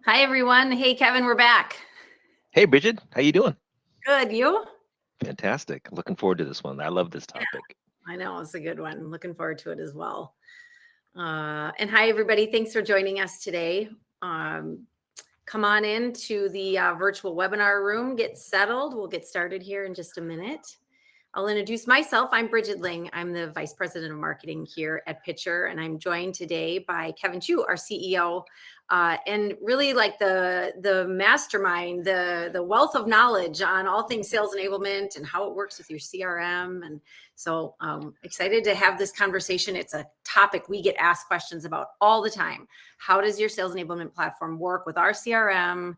Hi, everyone. Hey, Kevin, we're back. Hey, Bridget, how you doing? Good. You? Fantastic. Looking forward to this one. I love this Yeah, topic. I know. It's a good one. Looking forward to it as well. And hi, everybody. Thanks for joining us today. Um, Come on in to the virtual webinar room. Get settled. We'll get started here in just a minute. I'll introduce myself. I'm Bridget Ling. I'm the Vice President of Marketing here at Pitcher, and I'm joined today by Kevin Chu, our CEO, and really like the mastermind, the wealth of knowledge on all things sales enablement and how it works with your CRM. And so excited to have this conversation. It's a topic we get asked questions about all the time. How does your sales enablement platform work with our CRM?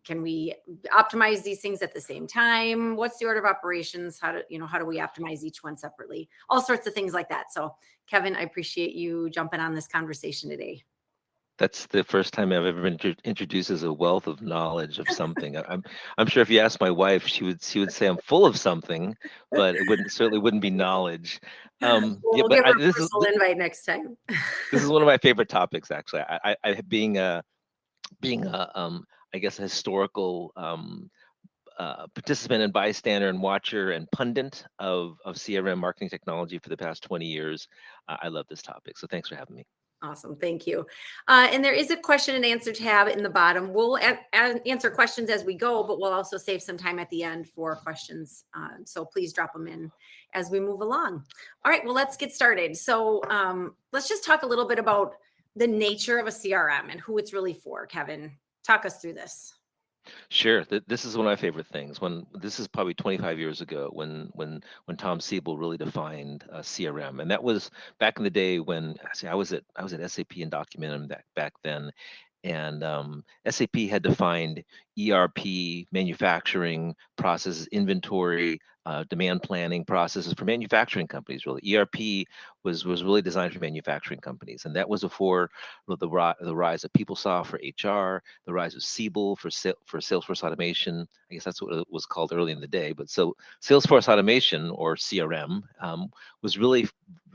Can we optimize these things at the same time? What's the order of operations? How do we optimize each one separately? All sorts of things like that. So, Kevin, I appreciate you jumping on this conversation today. That's the first time I've ever been introduced as a wealth of knowledge of something. I'm sure if you ask my wife, she would say I'm full of something, but it certainly wouldn't be knowledge. Yeah, We'll but give her a this is personal invite next time. this is one of my favorite topics actually. I being a I guess a historical participant and bystander and watcher and pundit of CRM marketing technology for the past 20 years. I love this topic. So thanks for having me. Awesome. Thank you. And there is a question and answer tab in the bottom. We'll answer questions as we go, but we'll also save some time at the end for questions. So please drop them in as we move along. All right, well, let's get started. So let's just talk a little bit about the nature of a CRM and who it's really for. Kevin, talk us through this. Sure. This is one of my favorite things. When this is probably 25 years ago, when Tom Siebel really defined CRM, and that was back in the day when see, I was at SAP and Documentum back then, and SAP had defined ERP, manufacturing processes, inventory, demand planning processes for manufacturing companies. Really, ERP was really designed for manufacturing companies, and that was before the rise of PeopleSoft for HR, the rise of Siebel for Salesforce automation. I guess that's what it was called early in the day. But so Salesforce automation, or CRM, was really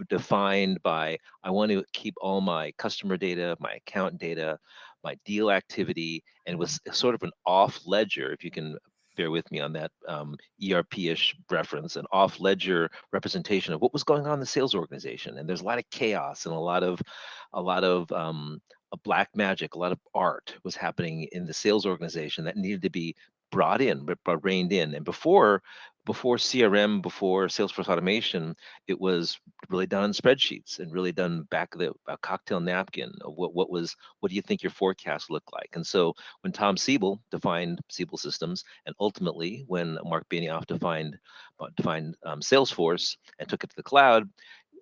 defined by, I want to keep all my customer data, my account data, my deal activity, and it was sort of an off ledger, if you can bear with me on that ERP-ish reference, an off ledger representation of what was going on in the sales organization. And there's a lot of chaos and a lot of a black magic, a lot of art was happening in the sales organization that needed to be brought in, but reined in. And before CRM, before Salesforce automation, it was really done on spreadsheets and really done back of the cocktail napkin of what do you think your forecast looked like. And so when Tom Siebel defined Siebel systems, and ultimately when Mark Benioff defined Salesforce and took it to the cloud,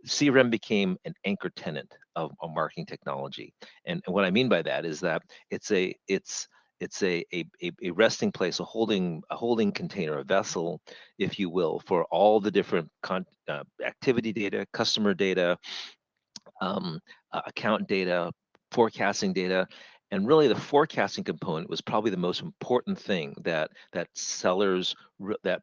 CRM became an anchor tenant of marketing technology. And what I mean by that is that it's a resting place, a holding container, a vessel, if you will, for all the different activity data, customer data, account data, forecasting data. And really, the forecasting component was probably the most important thing that sellers that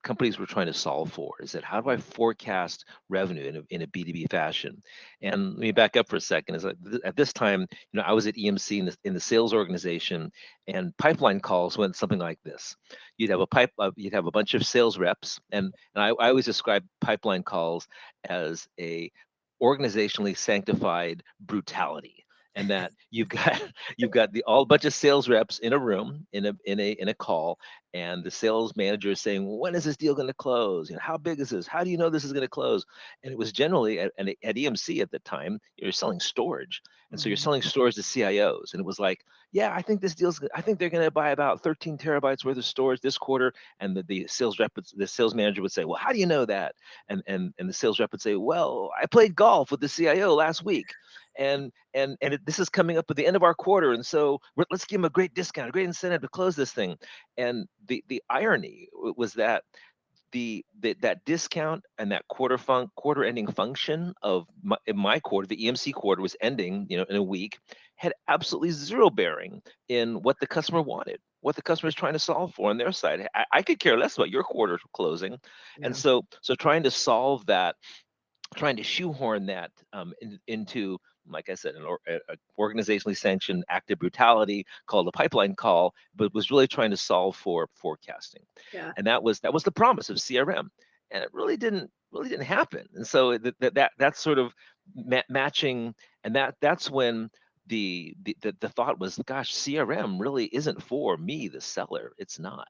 companies were trying to solve for. Is that, how do I forecast revenue in a B2B fashion? And let me back up for a second. Is that at this time, I was at EMC in the sales organization, and pipeline calls went something like this. You'd have a bunch of sales reps, and I always describe pipeline calls as a organizationally sanctified brutality, and that you've got the all bunch of sales reps in a room, in a call, and the sales manager is saying, when is this deal going to close? How big is this? How do you know this is going to close? And it was generally at EMC at the time, you're selling storage, and so you're selling storage to CIOs, and it was like, yeah, I think they're going to buy about 13 terabytes worth of storage this quarter. And the sales manager would say, well, how do you know that? And the sales rep would say, well, I played golf with the CIO last week, and this is coming up at the end of our quarter, and so let's give them a great discount, a great incentive to close this thing. And the irony was that that discount and that quarter ending function of my quarter, the EMC quarter, was ending in a week, had absolutely zero bearing in what the customer wanted, what the customer is trying to solve for on their side. I could care less about your quarter closing. And Yeah. so trying to solve that, trying to shoehorn that into like I said, a organizationally sanctioned active brutality called a pipeline call, but was really trying to solve for forecasting. Yeah. And that was the promise of CRM, and it really didn't happen. And so that's sort of matching, and that's when the thought was, gosh, CRM really isn't for me, the seller. It's not.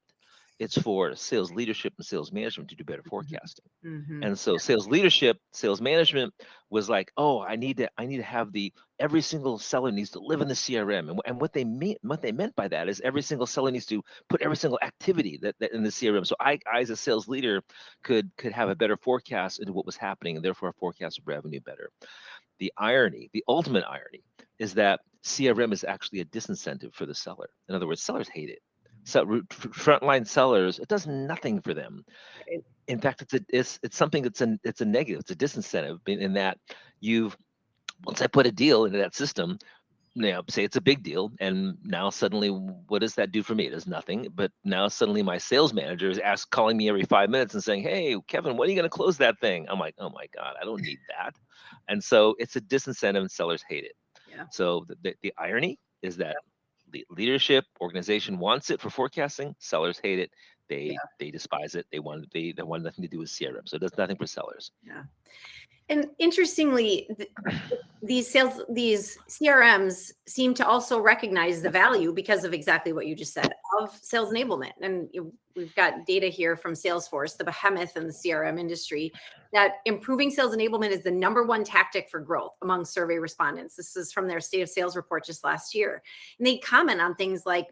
It's for sales leadership and sales management to do better forecasting. Mm-hmm. And so sales leadership, sales management was like, oh, I need to have every single seller needs to live in the CRM. And what they meant by that is every single seller needs to put every single activity that in the CRM. So I as a sales leader could have a better forecast into what was happening, and therefore forecast revenue better. The irony, the ultimate irony, is that CRM is actually a disincentive for the seller. In other words, sellers hate it. So frontline sellers, it does nothing for them. Right. In fact, it's something it's a negative. It's a disincentive in that you've once I put a deal into that system, say it's a big deal, and now suddenly, what does that do for me? It does nothing. But now suddenly, my sales manager is calling me every 5 minutes and saying, "Hey, Kevin, when are you going to close that thing?" I'm like, "Oh my God, I don't need that." And so it's a disincentive, and sellers hate it. Yeah. So the irony is that the leadership organization wants it for forecasting. Sellers hate it. Yeah. They despise it. They want nothing to do with CRM. So it does nothing for sellers. Yeah. And interestingly, these CRMs seem to also recognize the value because of exactly what you just said of sales enablement. And we've got data here from Salesforce, the behemoth in the CRM industry, that improving sales enablement is the number one tactic for growth among survey respondents. This is from their state of sales report just last year. And they comment on things like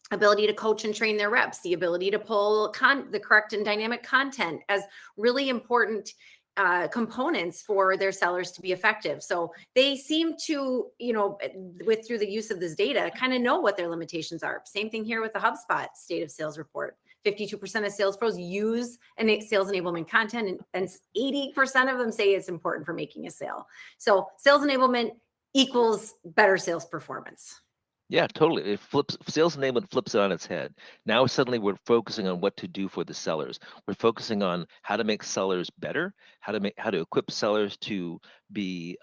ability to coach and train their reps, the ability to pull the correct and dynamic content as really important components for their sellers to be effective. So they seem to, with through the use of this data, kind of know what their limitations are. Same thing here with the HubSpot state of sales report. 52% of sales pros use sales enablement content, and 80% of them say it's important for making a sale. So sales enablement equals better sales performance. Yeah, totally. Sales enablement flips it on its head. Now suddenly we're focusing on what to do for the sellers. We're focusing on how to make sellers better, how to equip sellers to be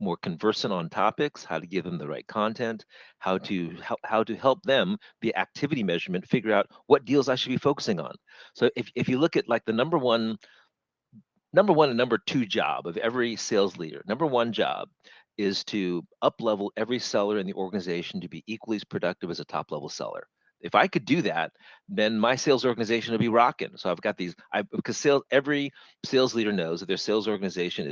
more conversant on topics, how to give them the right content, how to help them be activity measurement, figure out what deals I should be focusing on. So if you look at like the number one and number two job of every sales leader. Number one job is to up level every seller in the organization to be equally as productive as a top level seller. If I could do that, then my sales organization would be rocking. So I've got because every sales leader knows that their sales organization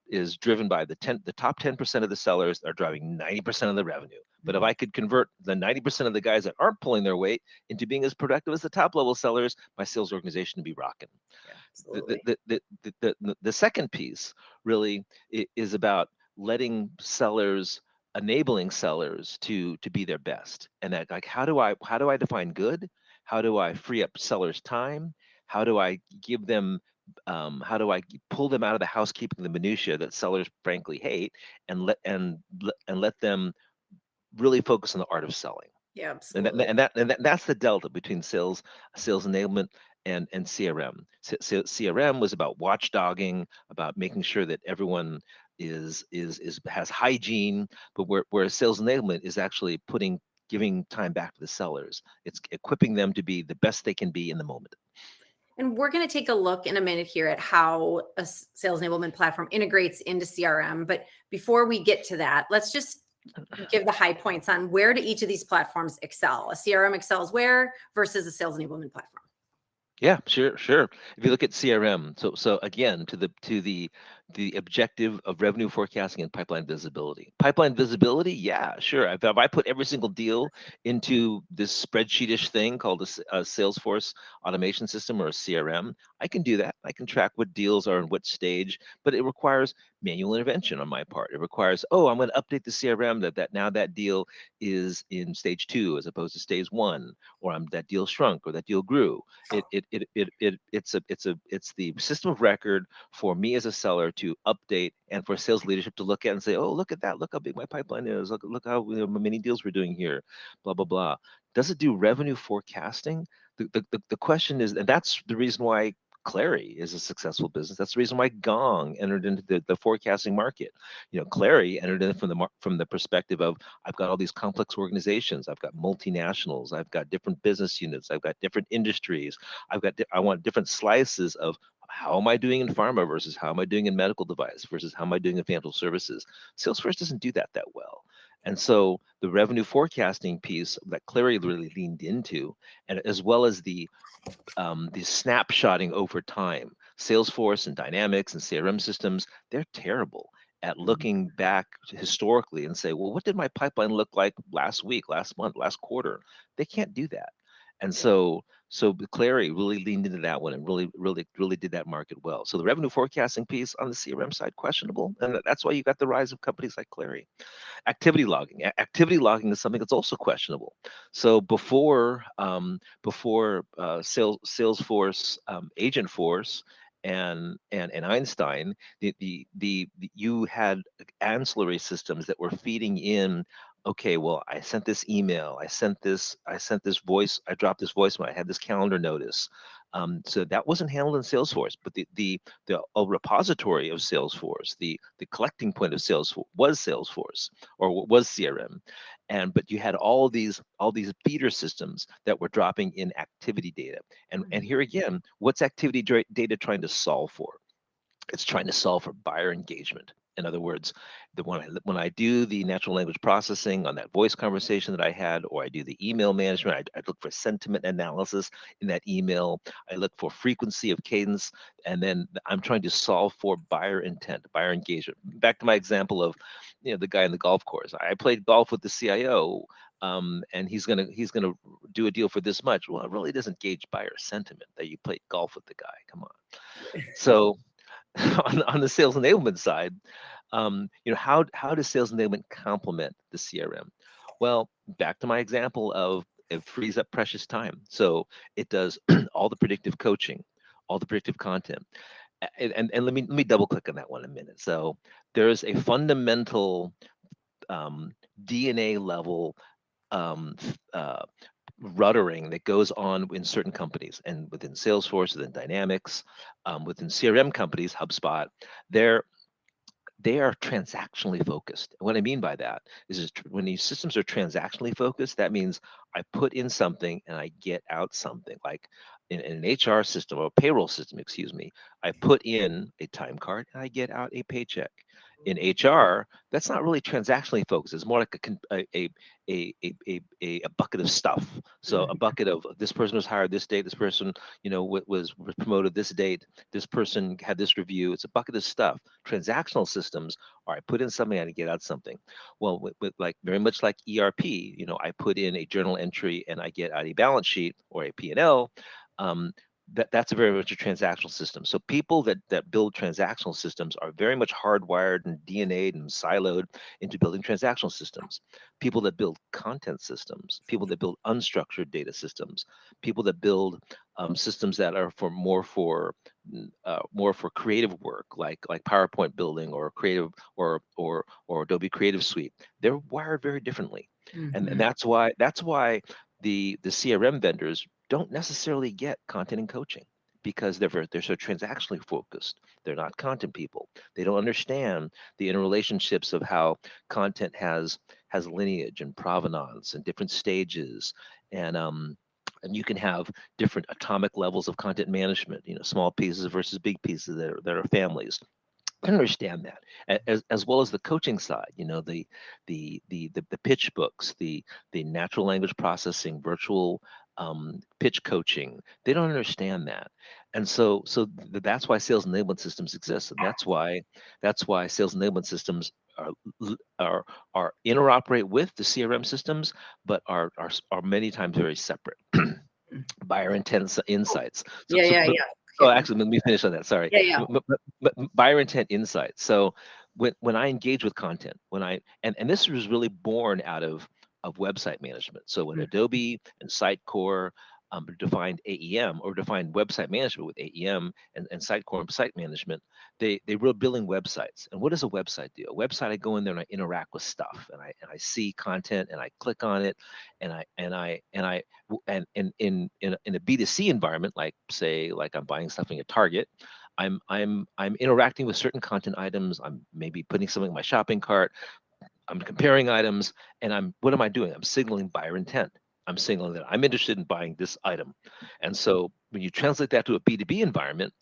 is driven by the top 10% of the sellers that are driving 90% of the revenue. But if I could convert the 90% of the guys that aren't pulling their weight into being as productive as the top level sellers, my sales organization would be rocking. Yeah, the, absolutely. the, the, the second piece really is about letting sellers enabling sellers to be their best, and that, like, how do I define good, how do I free up sellers time, how do I give them how do I pull them out of the housekeeping, the minutia that sellers frankly hate, and let them really focus on the art of selling. Yeah, And absolutely. that's the delta between sales enablement and CRM. CRM was about watchdogging, about making sure that everyone has hygiene, but where sales enablement is actually giving time back to the sellers. It's equipping them to be the best they can be in the moment. And we're going to take a look in a minute here at how a sales enablement platform integrates into CRM. But before we get to that, let's just give the high points on where do each of these platforms excel. A CRM excels where versus a sales enablement platform. Yeah, sure. If you look at CRM, so again, to the objective of revenue forecasting and pipeline visibility. Pipeline visibility, yeah, sure. If I put every single deal into this spreadsheetish thing called a Salesforce automation system or a CRM, I can do that. I can track what deals are in what stage, but it requires manual intervention on my part. It requires, oh, I'm going to update the CRM that now that deal is in stage 2 as opposed to stage 1, or that deal shrunk or that deal grew. It's the system of record for me as a seller to update, and for sales leadership to look at and say, oh, look at that, look how big my pipeline is, look how many deals we're doing here, blah blah blah. Does it do revenue forecasting? The question is, and that's the reason why Clary is a successful business. That's the reason why Gong entered into the forecasting market. Clary entered in from the perspective of, I've got all these complex organizations, I've got multinationals, I've got different business units, I've got different industries, I want different slices of how am I doing in pharma versus how am I doing in medical device versus how am I doing in financial services. Salesforce doesn't do that well. And so the revenue forecasting piece that Clary really leaned into, and as well as the snapshotting over time. Salesforce and Dynamics and CRM systems, they're terrible at looking back historically and say, well, what did my pipeline look like last week, last month, last quarter? They can't do that. And so Clary really leaned into that one and really did that market well. So the revenue forecasting piece on the CRM side, questionable. And that's why you got the rise of companies like Clary. Activity logging. Activity logging is something that's also questionable. So before Salesforce, Agentforce, and Einstein, you had ancillary systems that were feeding in. Okay, well, I sent this email, I sent this voice, I dropped this voicemail, I had this calendar notice. So that wasn't handled in Salesforce, but the a repository of Salesforce, the collecting point of Salesforce was Salesforce, or was CRM. But you had all these feeder systems that were dropping in activity data. And here again, what's activity data trying to solve for? It's trying to solve for buyer engagement. In other words, when I do the natural language processing on that voice conversation that I had, or I do the email management, I look for sentiment analysis in that email. I look for frequency of cadence, and then I'm trying to solve for buyer intent, buyer engagement. Back to my example of, the guy in the golf course. I played golf with the CIO, and he's gonna do a deal for this much. Well, it really doesn't gauge buyer sentiment that you played golf with the guy. Come on. So on the sales enablement side, how does sales enablement complement the CRM? Well, back to my example of it frees up precious time. So it does all the predictive coaching, all the predictive content. And let me double click on that one a minute. So there's a fundamental DNA level um, uh, ruddering that goes on in certain companies, and within Salesforce, within Dynamics, within CRM companies, HubSpot, they're they are transactionally focused. What I mean by that is when these systems are transactionally focused, that means I put in something and I get out something. Like in an HR system or a payroll system, excuse me, I put in a time card and I get out a paycheck. In HR, that's not really transactionally focused. It's more like a bucket of stuff. So a bucket of this person was hired this date, this person, was promoted this date, this person had this review. It's a bucket of stuff. Transactional systems are I put in something and I get out something. Well, with like very much like ERP, I put in a journal entry and I get out a balance sheet or a P&L. That's a very much a transactional system. So people that build transactional systems are very much hardwired and DNA'd and siloed into building transactional systems. People that build content systems, people that build unstructured data systems, people that build systems that are more for creative work, like PowerPoint building or creative or Adobe Creative Suite. They're wired very differently, and that's why the CRM vendors don't necessarily get content and coaching because they're so transactionally focused. They're not content people. They don't understand the interrelationships of how content has lineage and provenance and different stages, and you can have different atomic levels of content management. Small pieces versus big pieces that are families. I understand that, as well as the coaching side. The pitch books, the natural language processing, virtual pitch coaching. They don't understand that, and that's why sales enablement systems exist, and that's why sales enablement systems are interoperate with the CRM systems, but are many times very separate. Buyer intent insights. So, Yeah, so, yeah, but, yeah. oh, Okay. actually, let me finish on that. Sorry. Yeah, yeah. But buyer intent insights. So when I engage with content, and this was really born out of website management. So when Adobe and Sitecore defined AEM or defined website management with AEM and Sitecore and site management, they were building websites. And what does a website do? A website, I go in there and I interact with stuff, and I see content and I click on it, and in a B2C environment, like say like I'm buying something at Target, I'm interacting with certain content items. I'm maybe putting something in my shopping cart. I'm comparing items, and what am I doing? I'm signaling buyer intent. I'm signaling that I'm interested in buying this item. And so when you translate that to a B2B environment,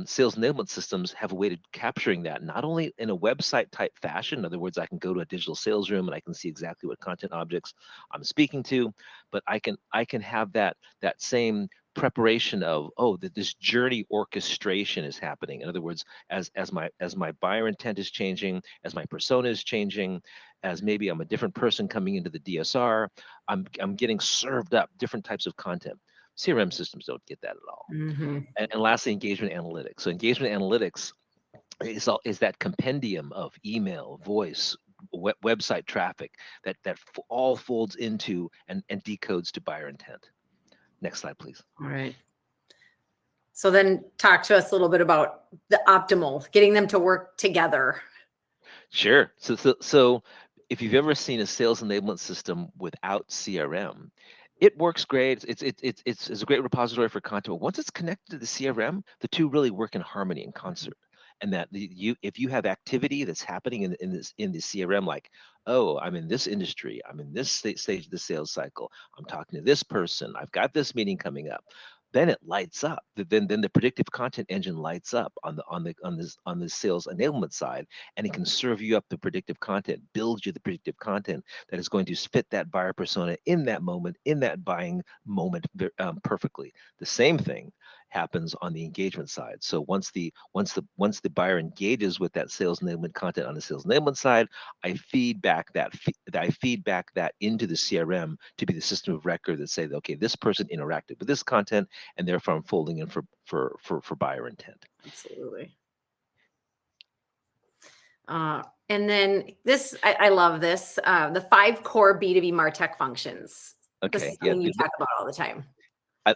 sales enablement systems have a way of capturing that, not only in a website type fashion. In other words, I can go to a digital sales room and I can see exactly what content objects I'm speaking to, but I can have that same preparation of, oh, that this journey orchestration is happening. In other words, as my buyer intent is changing, as my persona is changing, as maybe I'm a different person coming into the DSR, I'm getting served up different types of content. CRM systems don't get that at all. Mm-hmm. And lastly, engagement analytics. So engagement analytics is that compendium of email, voice, website traffic that all folds into and decodes to buyer intent. Next slide, please. All right. So then talk to us a little bit about the optimal, getting them to work together. Sure. So if you've ever seen a sales enablement system without CRM, it works great. It's a great repository for content. But once it's connected to the CRM, the two really work in harmony in concert. And that if you have activity that's happening in the CRM, like, oh, I'm in this industry, I'm in this stage of the sales cycle, I'm talking to this person, I've got this meeting coming up, then it lights up. Then the predictive content engine lights up on the sales enablement side, and it can serve you up the predictive content, build you the predictive content that is going to fit that buyer persona in that moment, in that buying moment, perfectly. The same thing happens on the engagement side. So once the buyer engages with that sales enablement content on the sales enablement side, I feed back that into the CRM to be the system of record that say, okay, this person interacted with this content, and therefore I'm folding in for buyer intent. Absolutely. And then this, I love this, the 5 core B2B MarTech functions. This is Okay, yeah, something you talk about all the time.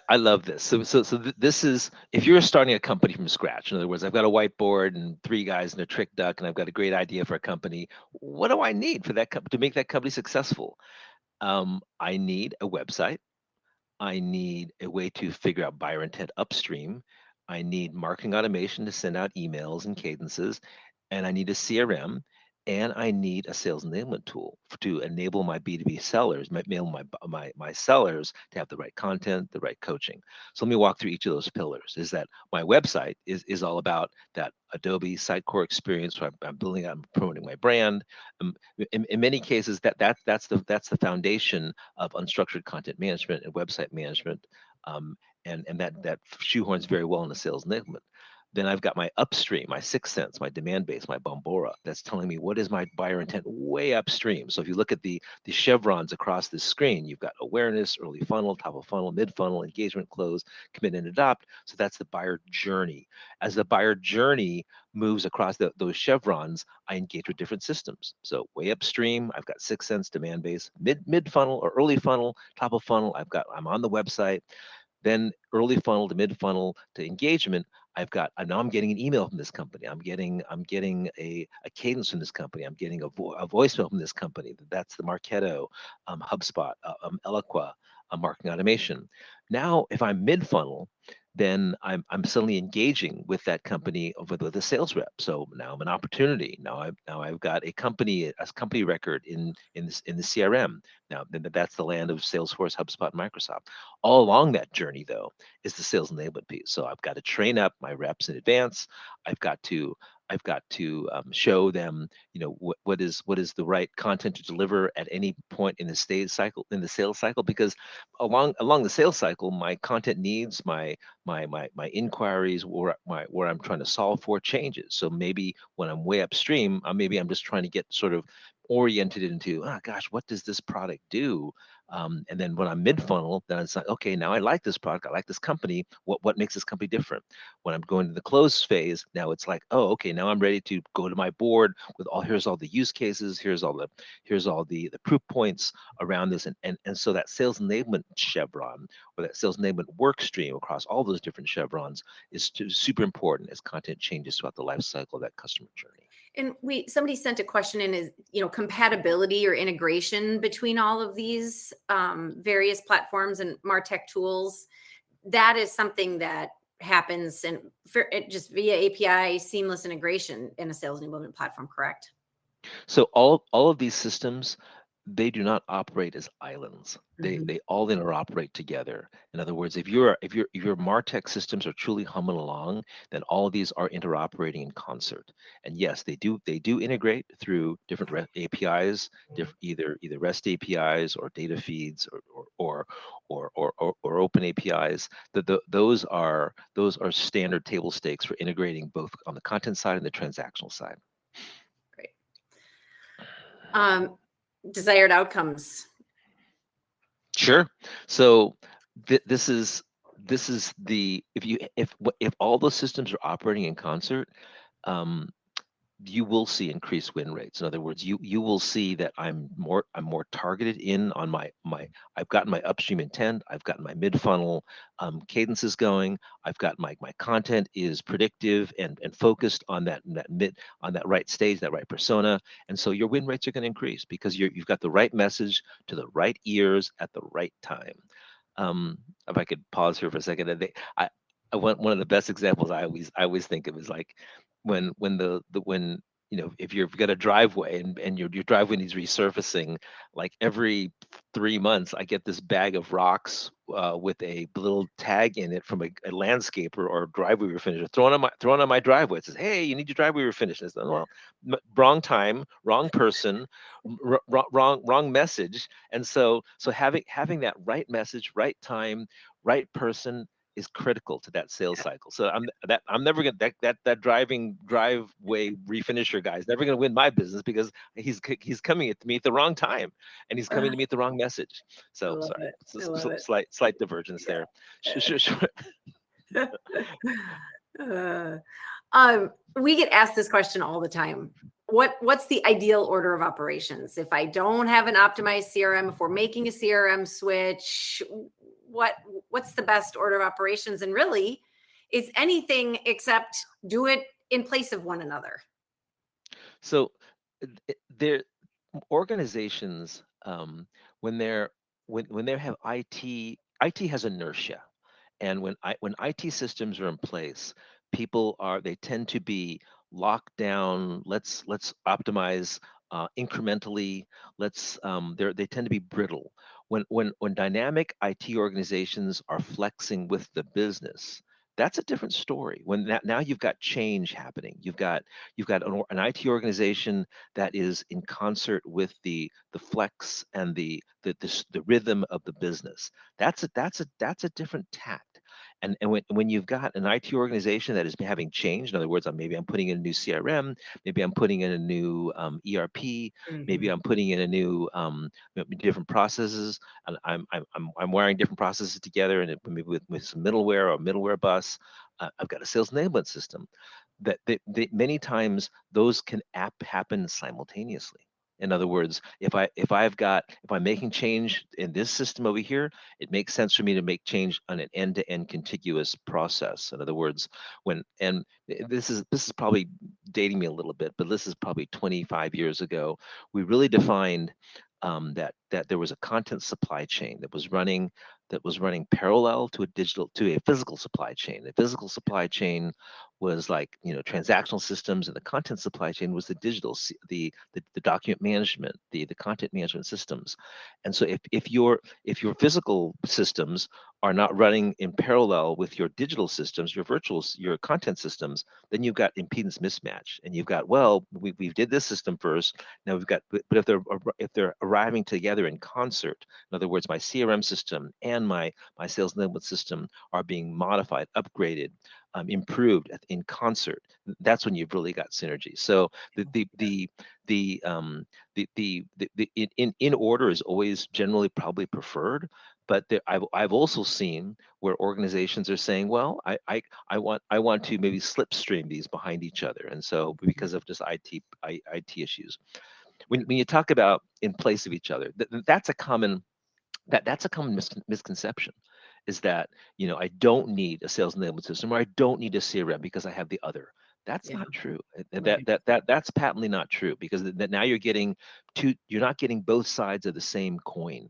I love this. This is, if you're starting a company from scratch, in other words, I've got a whiteboard and 3 guys and a trick duck, and I've got a great idea for a company. What do I need for that to make that company successful? I need a website. I need a way to figure out buyer intent upstream. I need marketing automation to send out emails and cadences, and I need a CRM, and I need a sales enablement tool to enable my B2B sellers, enable my sellers to have the right content, the right coaching. So let me walk through each of those pillars. Is that my website is all about that Adobe Sitecore experience where I'm building out and promoting my brand. In many cases, that's the foundation of unstructured content management and website management, and that shoehorns very well into sales enablement. Then I've got my upstream, my sixth sense, my demand base, my Bombora. That's telling me what is my buyer intent way upstream. So if you look at the chevrons across this screen, you've got awareness, early funnel, top of funnel, mid funnel, engagement, close, commit, and adopt. So that's the buyer journey. As the buyer journey moves across those chevrons, I engage with different systems. So way upstream, I've got sixth sense, demand base, mid funnel or early funnel, top of funnel. I'm on the website. Then early funnel to mid funnel to engagement, now I'm getting an email from this company. I'm getting a cadence from this company. I'm getting a voicemail from this company. That's the Marketo, HubSpot, Eloqua, marketing automation. Now, if I'm mid funnel, then I'm suddenly engaging with that company with a sales rep. So now I'm an opportunity. Now I've got a company record in the CRM. Now that's the land of Salesforce, HubSpot, Microsoft. All along that journey, though, is the sales enablement piece. So I've got to train up my reps in advance. I've got to show them, what is the right content to deliver at any point in the sales cycle, because along the sales cycle, my content needs, my inquiries, where I'm trying to solve for changes. So maybe when I'm way upstream, maybe I'm just trying to get sort of oriented into, oh gosh, what does this product do? And then when I'm mid funnel, then it's like, okay, now I like this product, I like this company. What makes this company different? When I'm going to the close phase, now it's like, oh, okay, now I'm ready to go to my board with here's all the use cases, here's all the proof points around this, and so that sales enablement chevron or that sales enablement work stream across all those different chevrons is super important as content changes throughout the life cycle of that customer journey. And somebody sent a question in, is, compatibility or integration between all of these various platforms and MarTech tools. That is something that happens and just via API seamless integration in a sales enablement platform, correct? So all of these systems, they do not operate as islands. Mhm. They all interoperate together. In other words, if your MarTech systems are truly humming along, then all of these are interoperating in concert. And yes, they do integrate through different APIs, either REST APIs or data feeds or open APIs. Those are standard table stakes for integrating both on the content side and the transactional side. Great. Desired outcomes. Sure. So this is the if all those systems are operating in concert, um, you will see increased win rates. In other words, you will see that I'm more targeted in on my I've gotten my upstream intent, I've gotten my mid funnel cadences going, I've got my content is predictive and focused on that right stage, that right persona, and so your win rates are going to increase because you've got the right message to the right ears at the right time. If I could pause here for a second, I want one of the best examples I always think of is like when if you've got a driveway and your driveway needs resurfacing, like every 3 months I get this bag of rocks with a little tag in it from a landscaper or a driveway refinisher thrown on my driveway. It says, hey, you need your driveway refinished. It's, well, wrong time, wrong person, wrong message. And so having that right message, right time, right person is critical to that sales cycle. So I'm never gonna that driveway refinisher guy is never gonna win my business because he's coming at me at the wrong time and he's coming to me at the wrong message. I So love sorry, it. it's I love a it. slight divergence there. Uh, we get asked this question all the time. What's the ideal order of operations? If I don't have an optimized CRM, if we're making a CRM switch, what what's the best order of operations? And really, it's anything except do it in place of one another. So there organizations when when they have IT has inertia. And when IT systems are in place, they tend to be locked down. Let's optimize incrementally. They tend to be brittle. When dynamic IT organizations are flexing with the business, that's a different story. When now you've got change happening. You've got an IT organization that is in concert with the flex and the rhythm of the business. That's a different tact. And when you've got an IT organization that is having change, in other words, maybe I'm putting in a new CRM, maybe I'm putting in a new ERP, maybe Mhm. I'm putting in a new different processes, and I'm wiring different processes together, and maybe with some middleware or middleware bus. I've got a sales enablement system many times those can happen simultaneously. In other words, if I'm making change in this system over here, it makes sense for me to make change on an end-to-end contiguous process. In other words, this is probably dating me a little bit, but this is probably 25 years ago. We really defined that there was a content supply chain that was running parallel to a physical supply chain. The physical supply chain was like transactional systems, and the content supply chain was the digital the document management, the content management systems. And so if your physical systems are not running in parallel with your digital systems, your content systems, then you've got impedance mismatch, and you've got, well, we did this system first, now we've got, but if they're arriving together in concert, in other words, my CRM system and my sales enablement system are being modified, upgraded, improved in concert, that's when you've really got synergy. So the um, in order is always generally probably preferred, but I've also seen where organizations are saying, well, I want to maybe slipstream these behind each other, and so because of just IT issues. When you talk about in place of each other, that's a common that's a common misconception, is that, I don't need a sales enablement system, or I don't need a CRM because I have the other. That's Yeah. not true. Right. That's patently not true, because that now you're not getting both sides of the same coin.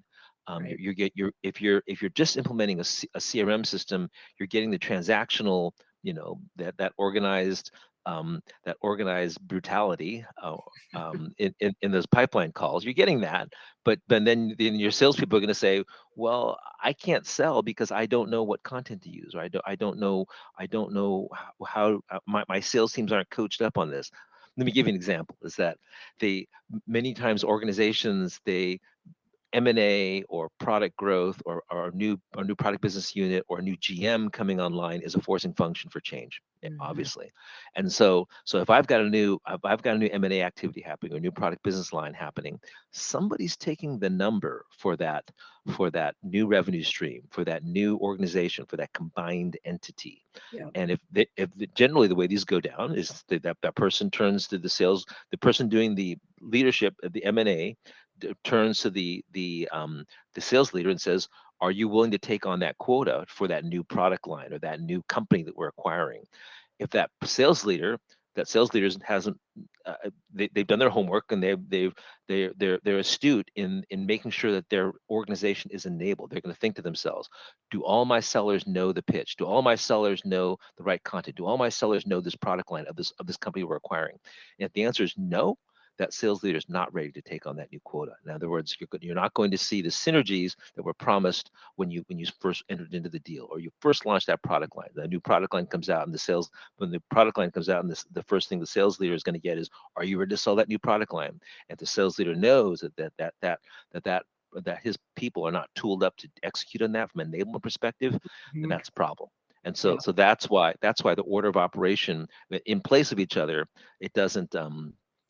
Right. If you're just implementing a CRM system, you're getting the transactional, that organized brutality, in those pipeline calls. You're getting that, but then your salespeople are going to say, well, I can't sell because I don't know what content to use, or I don't know my sales teams aren't coached up on this. Let me give you an example. Is that many times organizations, M&A or product growth, or a new product business unit, or a new GM coming online is a forcing function for change, Mhm. obviously. And so if I've got a new M&A activity happening, or a new product business line happening, somebody's taking the number for that new revenue stream, for that new organization, for that combined entity. Yeah. And generally the way these go down is that person turns to the person doing the leadership of the M&A, turns to the sales leader and says, "Are you willing to take on that quota for that new product line or that new company that we're acquiring?" If that sales leader hasn't, they've done their homework, and they're astute in making sure that their organization is enabled. They're going to think to themselves, do all my sellers know the pitch? Do all my sellers know the right content? Do all my sellers know this product line of this company we're acquiring? And if the answer is no, that sales leader is not ready to take on that new quota. In other words, you're not going to see the synergies that were promised when you first entered into the deal, or you first launched that product line. The new product line comes out, and when the product line comes out, and the first thing the sales leader is going to get is, are you ready to sell that new product line? And the sales leader knows that his people are not tooled up to execute on that from an enablement perspective, then Mhm. that's a problem. And Yeah. so that's why the order of operation in place of each other, it doesn't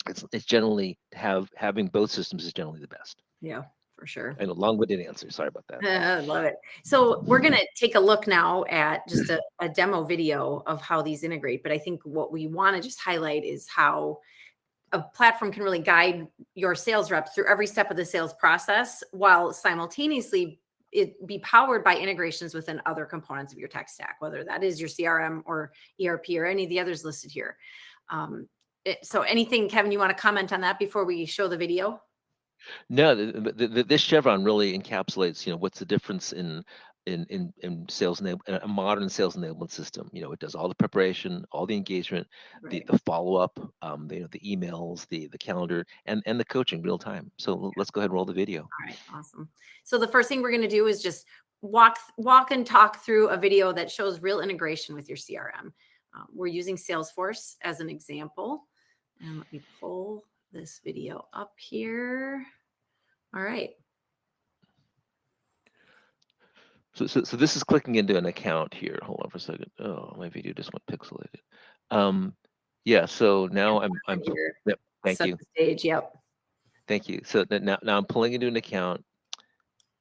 it's generally having both systems is generally the best. Yeah, for sure. And a long-winded answer. Sorry about that. I love it. So we're going to take a look now at just a demo video of how these integrate. But I think what we want to just highlight is how a platform can really guide your sales reps through every step of the sales process, while simultaneously it be powered by integrations within other components of your tech stack, whether that is your CRM or ERP or any of the others listed here. So anything, Kevin, you want to comment on that before we show the video? No, this chevron really encapsulates, what's the difference in a modern sales enablement system. It does all the preparation, all the engagement, the Right. the follow up, the emails, the calendar, and the coaching real time. So let's go ahead and roll the video. All right, awesome. So the first thing we're going to do is just walk and talk through a video that shows real integration with your CRM. We're using Salesforce as an example, and let me pull this video up here. All right. So this is clicking into an account here. Hold on for a second. Oh, my video just went pixelated. Yeah. So now I'm. Here, Yep, thank set you. the stage. Yep. Thank you. So now I'm pulling into an account.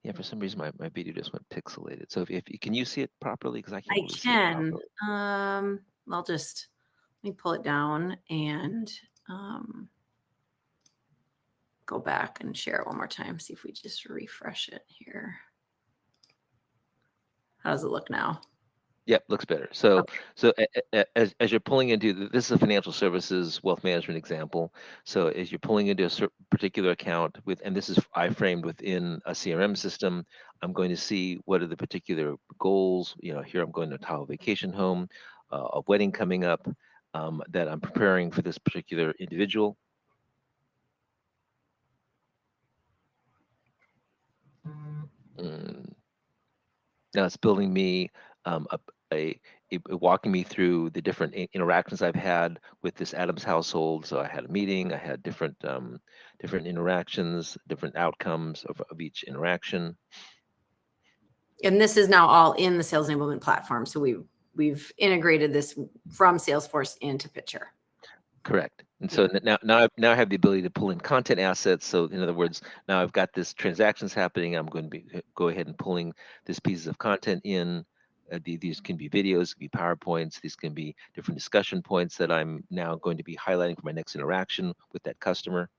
Yeah, for some reason my video just went pixelated. So if can you see it properly? Because I can't I really see it can. properly. I'll just let me pull it down and um, go back and share it one more time. See if we just refresh it here. How does it look now? Yep, looks better. So Okay. so as you're pulling into this is a financial services wealth management example. So as you're pulling into a particular account and this is iframed within a CRM system, I'm going to see what are the particular goals. Here I'm going to a Tahoe vacation home, a wedding coming up, that I'm preparing for this particular individual. Mm, Now it's building me, walking me through the different interactions I've had with this Adams household. So I had a meeting, I had different interactions, different outcomes of each interaction. And this is now all in the sales enablement platform. So we we've integrated this from Salesforce into Pitcher. Correct. And so now I have the ability to pull in content assets. So in other words, now I've got this transactions happening. I'm going to be go ahead and pulling this pieces of content in. These can be videos, can be PowerPoints. These can be different discussion points that I'm now going to be highlighting for my next interaction with that customer.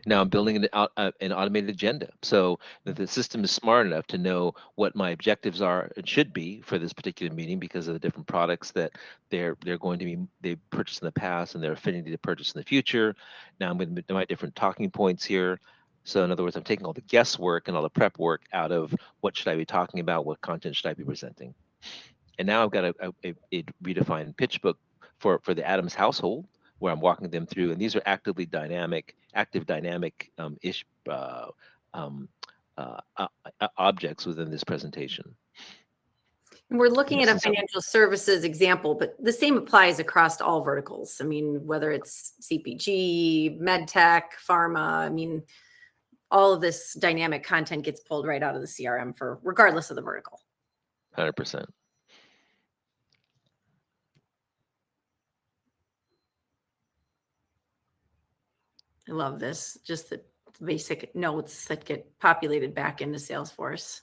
Now I'm building an automated agenda, so that the system is smart enough to know what my objectives are and should be for this particular meeting because of the different products that they're going to be they purchased in the past and their affinity to purchase in the future. Now I'm going to do my different talking points here. So in other words, I'm taking all the guesswork and all the prep work out of what should I be talking about, what content should I be presenting. And now I've got a redefined pitch book for the Adams household where I'm walking them through, and these are active dynamic ish um, objects within this presentation. And we're looking at a financial services example, but the same applies across all verticals. I mean, whether it's CPG, med tech, pharma, I mean, all of this dynamic content gets pulled right out of the CRM for regardless of the vertical. 100%. I love this, just the basic notes that get populated back into Salesforce.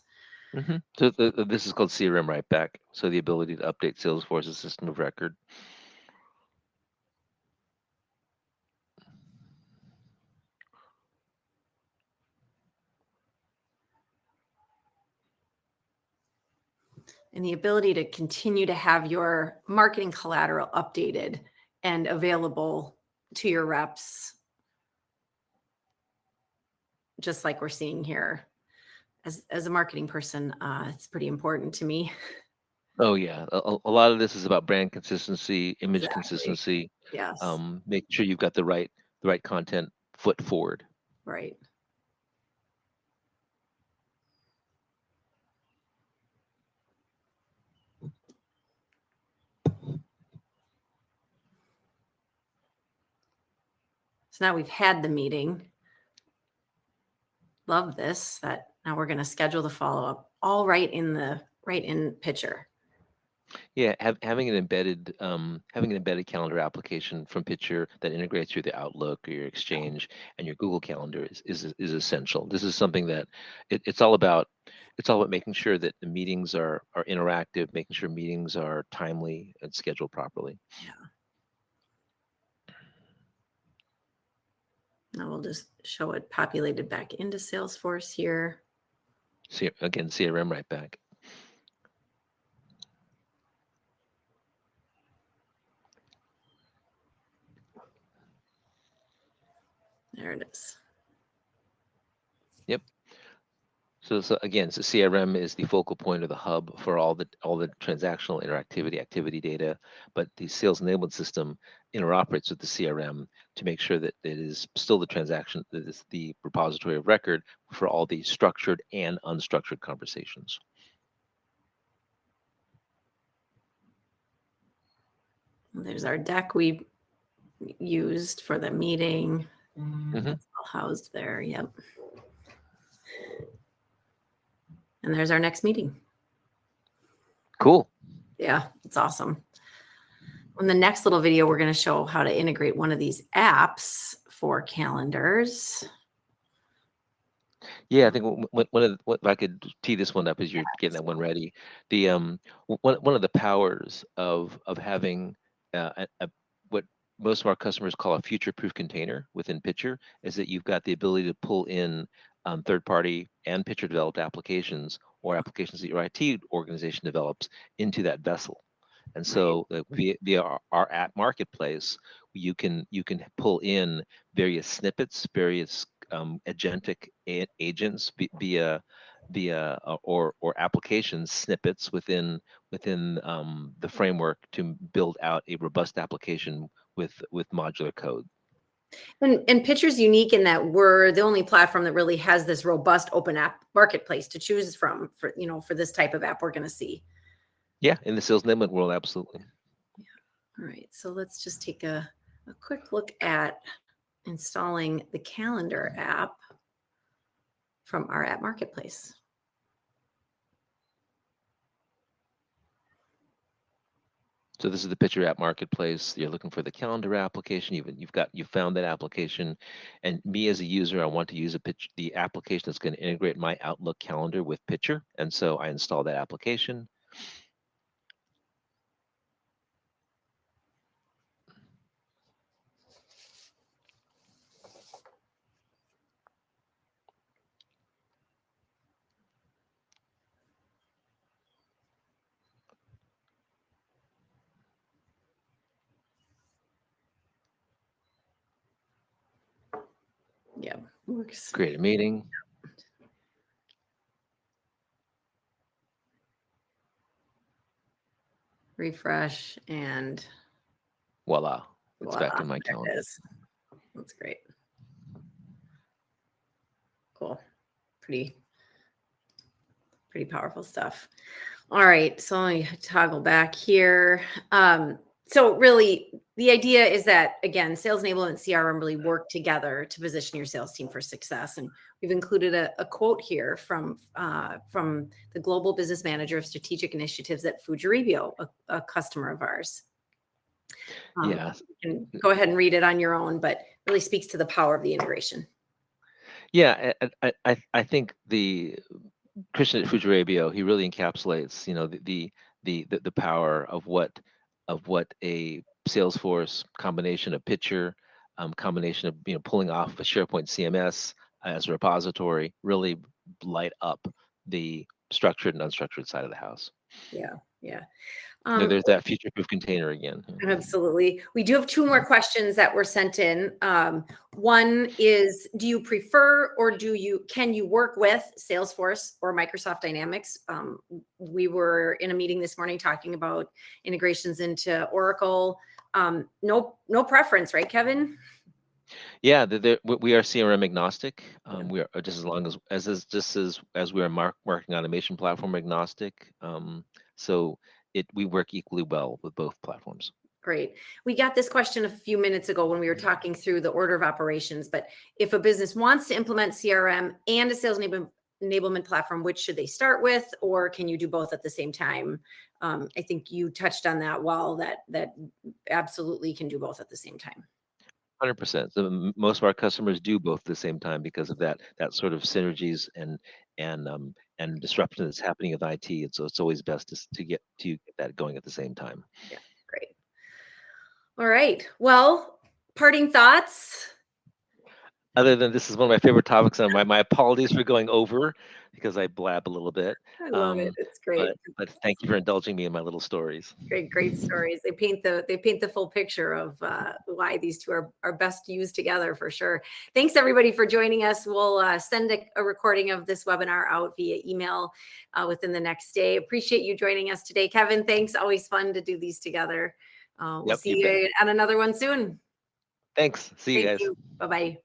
Mm-hmm. So this is called CRM Right Back. So the ability to update Salesforce's system of record. And the ability to continue to have your marketing collateral updated and available to your reps, just like we're seeing here. As a marketing person, it's pretty important to me. Oh yeah, a lot of this is about brand consistency, image consistency. Yes. Make sure you've got the right content foot forward. Right. So now we've had the meeting. Love this, that now we're going to schedule the follow-up all right in Pitcher. Yeah, having an embedded calendar application from Pitcher that integrates through the Outlook or your Exchange and your Google Calendar is essential. This is something that it's all about making sure that the meetings are interactive, making sure meetings are timely and scheduled properly. Yeah. Now we'll just show it populated back into Salesforce here. See, again, CRM Right Back. There it is. Yep. So again, so CRM is the focal point or the hub for all the transactional activity data, but the sales enablement system interoperates with the CRM to make sure that it is still that is the repository of record for all the structured and unstructured conversations. There's our deck we used for the meeting. Mm-hmm. That's all housed there. Yep. And there's our next meeting. Cool. Yeah, it's awesome. In the next little video, we're going to show how to integrate one of these apps for calendars. Yeah, I think what if I could tee this one up as you're getting that one ready. The one of the powers of having what most of our customers call a future-proof container within Pitcher is that you've got the ability to pull in third-party and Pitcher-developed applications or applications that your IT organization develops into that vessel. And so via our app marketplace, you can pull in various snippets, various agentic agents via or application snippets within the framework to build out a robust application with modular code. And Pitcher's unique in that we're the only platform that really has this robust open app marketplace to choose from for this type of app we're going to see. Yeah, in the sales enablement world, absolutely. Yeah. All right, so let's just take a quick look at installing the calendar app. from our app marketplace. So this is the Picture App Marketplace. You're looking for the calendar application. You found that application, and me as a user, I want to use the application that's going to integrate my Outlook calendar with Picture, and so I install that application. Yeah, works. Create a meeting. Refresh and Voila, it's voila, back in my there calendar. it is. That's great. Cool. Pretty powerful stuff. All right, so let me toggle back here. So really, the idea is that, again, sales enablement and CRM really work together to position your sales team for success. And we've included a quote here from the Global Business Manager of Strategic Initiatives at Fujaribio, a customer of ours. Yeah. You can go ahead and read it on your own, but really speaks to the power of the integration. Yeah, I think the Christian at Fujaribio, he really encapsulates, you know, the power of what a Salesforce combination of Picture, combination of, you know, pulling off a SharePoint CMS as a repository, really light up the structured and unstructured side of the house. Yeah, yeah. There's that future-proof container again. Absolutely. We do have 2 more questions that were sent in. One is, do you prefer or can you work with Salesforce or Microsoft Dynamics? We were in a meeting this morning talking about integrations into Oracle. No preference, right, Kevin? Yeah, we are CRM agnostic. Yeah. We are just as long as we are marketing automation platform agnostic. So we work equally well with both platforms. Great. We got this question a few minutes ago when we were talking through the order of operations, but if a business wants to implement CRM and a sales enablement platform, which should they start with, or can you do both at the same time? I think you touched on that well, that absolutely can do both at the same time. 100%. So most of our customers do both at the same time because of that sort of synergies and disruption that's happening with IT. And so it's always best to get that going at the same time. Yeah, great. All right. Well, parting thoughts. Other than this is one of my favorite topics, and my apologies for going over because I blab a little bit. I love it. It's great. But thank you for indulging me in my little stories. Great stories. They paint the full picture of why these two are best used together for sure. Thanks everybody for joining us. We'll send a recording of this webinar out via email within the next day. Appreciate you joining us today, Kevin. Thanks. Always fun to do these together. We'll see you on another one soon. Thanks. See you guys. Bye bye.